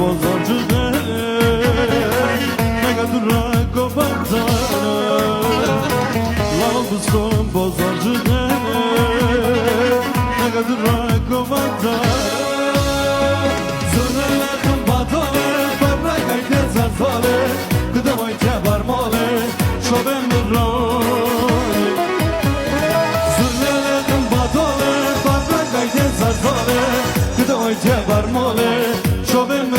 بازارچه نگه را گفتن لابستون بازارچه نگه را گفتن زرلکم باتاله برای که زرزاله کدومای که برماله شبم رای زرلکم باتاله برای که زرزاله کدومای که برماله شبم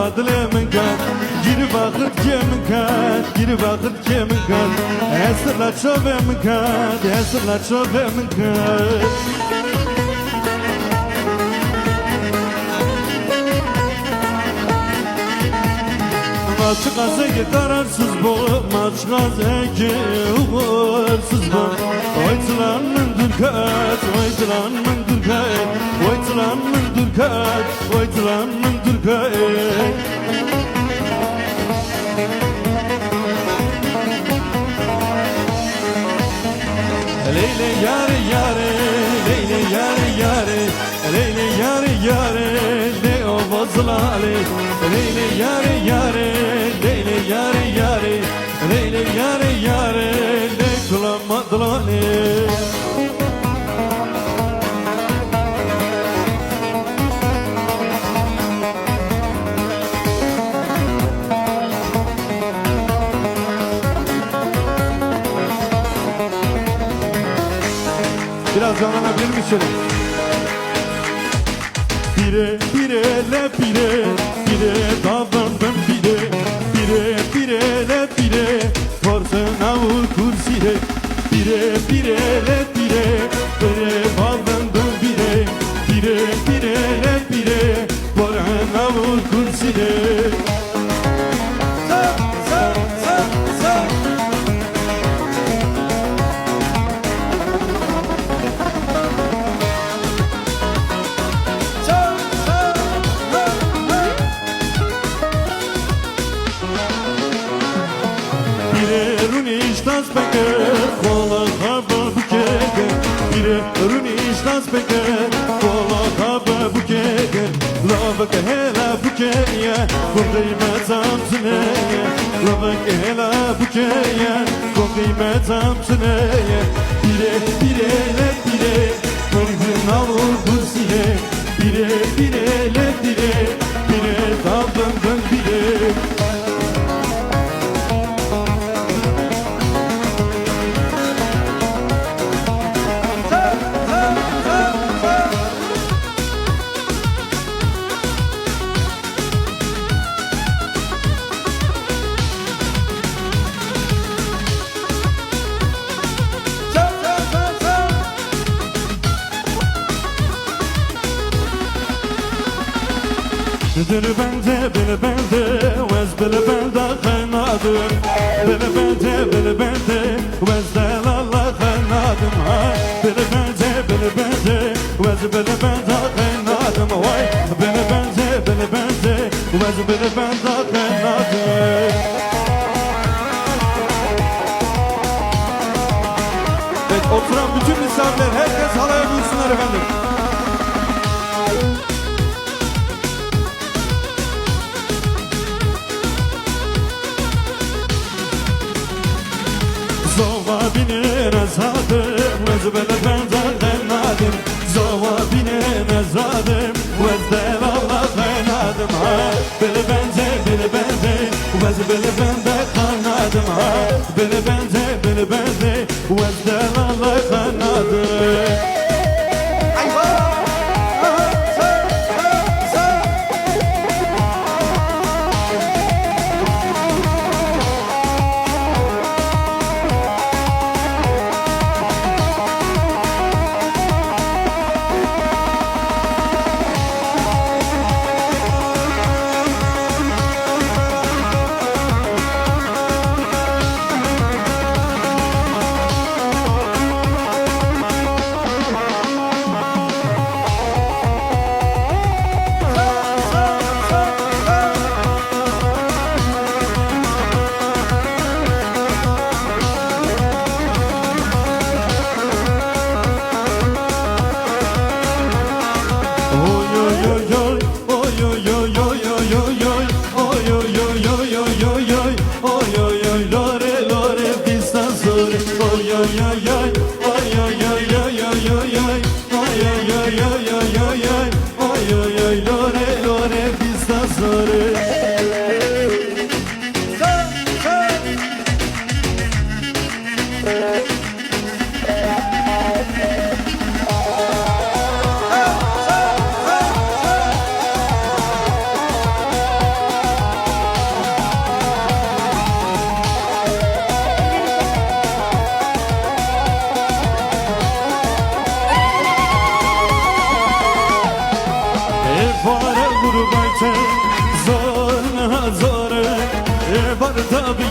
بدل من کرد گیر وقت که من کرد گیر وقت که من کرد هست لچه من کرد هست لچه من کرد maç gaze gitararsız bu maç gaze ki uğursuz bu oytulan mındır kat oytulan mındır kat oytulan mındır kat oytulan mındır kat Leyle yare yare leyle yare yare leyle yare yare ne o vazlale leyle yare yare leyle yare yare leyle yare yare ne kulamadlane Biraz canlanabilir misin? Bire bire le bire bire davrandım bire le bire Fortuna vur kursire bire le bire davrandım bire le bire Fortuna vur kursire Spunker, volle قيمتم سنية لبك إلا بكية قيمتم سنية بيري بيري لا بيري مرهن أول كرسية بيري بيري لا بيري بيري دابن دن بيري Dil bende, bil bende, vez bil bende kanadım. Bil bende, bil bende, vez delalla kanadım. Bil bende, bil bende, vez bil bende kanadım. Vay, bil bende, bil bende, vez bil bende kanadım. Evet, oturan bütün misafirler, herkes halaya buyursunlar efendim. Zova bine nazadım, vez bende kanadım. Zova bine nazadım, vez delalla kanadım. Bil bende, vez bende kanadım. Bil bende, vez delalla kanadım.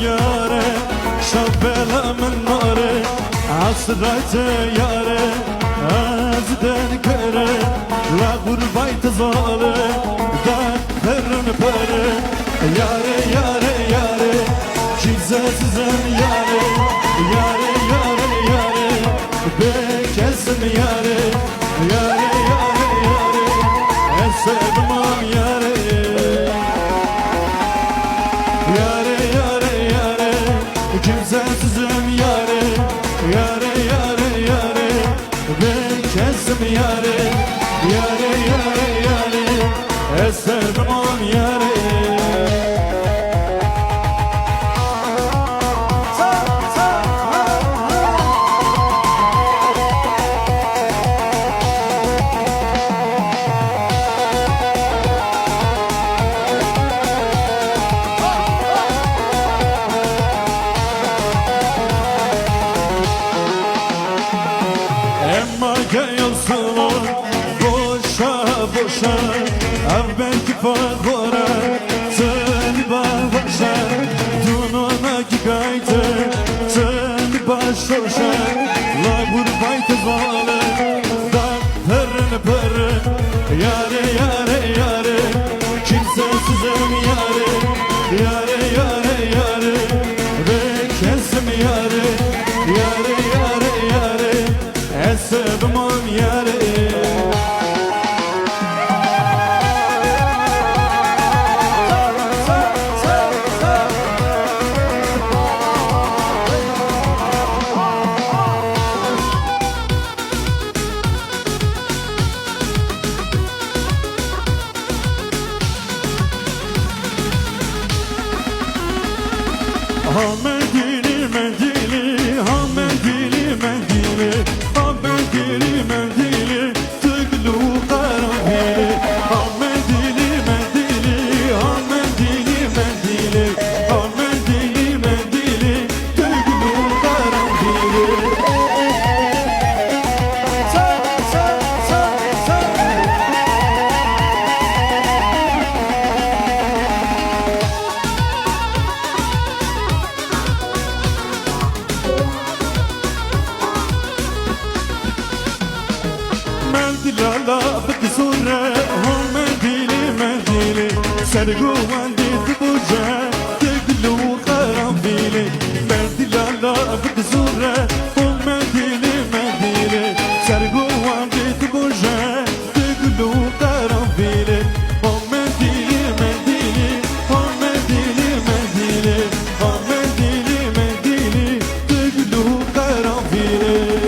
Yare, şabbela min nare, hasret yare, azden kere, la gurbet zale, da kırın pere, yare yare yare, kimsesizim yare, yare yare yare, bekesim yare, yare yare yare, esebmam yare. Kimsesizim yare, yare yare yare, bekesim yare, yare yare yare, esebmam yare. Boşa, belki fagora, seni başa, dunona gigayte, seni başa, la gurbet zale, da perren perren, yare yare yare, kimsesizim yare, yare yare yare, bekesim yare, yare yare yare, esebmam yare. دلالا بكسورة هم منديلي منديلي سرقوا عندي تبوجة تقلوا قرنفيلي دلالا بكسورة هم منديلي منديلي سرقوا عندي تبوجة تقلوا قرنفيلي هم منديلي منديلي هم منديلي منديلي هم منديلي منديلي تقلوا قرنفيلي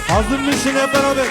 Hazır mısın hep beraber?